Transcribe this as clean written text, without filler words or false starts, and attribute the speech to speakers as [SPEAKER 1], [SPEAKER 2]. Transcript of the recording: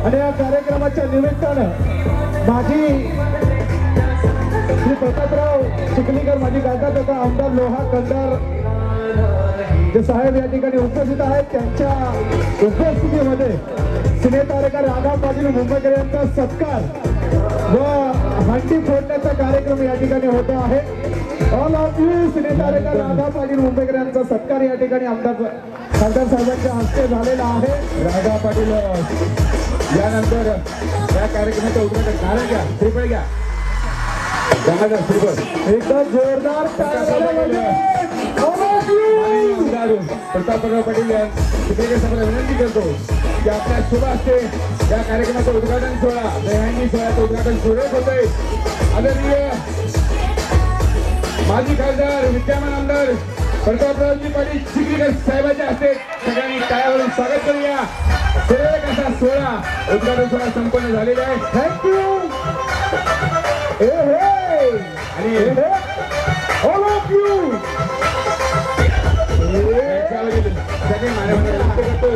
[SPEAKER 1] आणि या कार्यक्रमाच्या निमित्तानं माझी श्री प्रतापराव चिखलीकर माजी खासदार तथा आमदार लोहा कंधार जे साहेब या ठिकाणी उपस्थित आहेत, त्यांच्या उपस्थितीमध्ये सिनेतारका राधा पाटील मुंबईकर यांचा सत्कार व हंडी फोडण्याचा कार्यक्रम या ठिकाणी होतो आहे. ऑल ऑफ यू सिनेतारका राधा पाटील मुंबईकर यांचा सत्कार या ठिकाणी आमदार खासदार साहेबांच्या हस्ते झालेला आहे.
[SPEAKER 2] राधा पाटील यानंतर या कार्यक्रमाचं उद्घाटन कारण घ्या, श्रीफळ घ्या,
[SPEAKER 1] एकदम जोरदार
[SPEAKER 2] प्रतापराव पाटील यांना विनंती करतो की आपल्या शुभ हस्ते या कार्यक्रमाचं उद्घाटन सोहळा, दहीहंडी सोहळ्याचं उद्घाटन सुरेख होतंय. आदरणीय माजी खासदार विद्यमान आमदार प्रतापरावजी पाटील चिखलीकर साहेबांच्या हस्ते सगळ्यांनी टाळ्यावरून स्वागत करूया. सुरेख असा सोहळा, उद्घाटन सोहळा संपन्न झालेला आहे.
[SPEAKER 1] थँक्यू.
[SPEAKER 2] आणि
[SPEAKER 1] ऑल ऑफ यू
[SPEAKER 2] सगळे माझ्या करतो.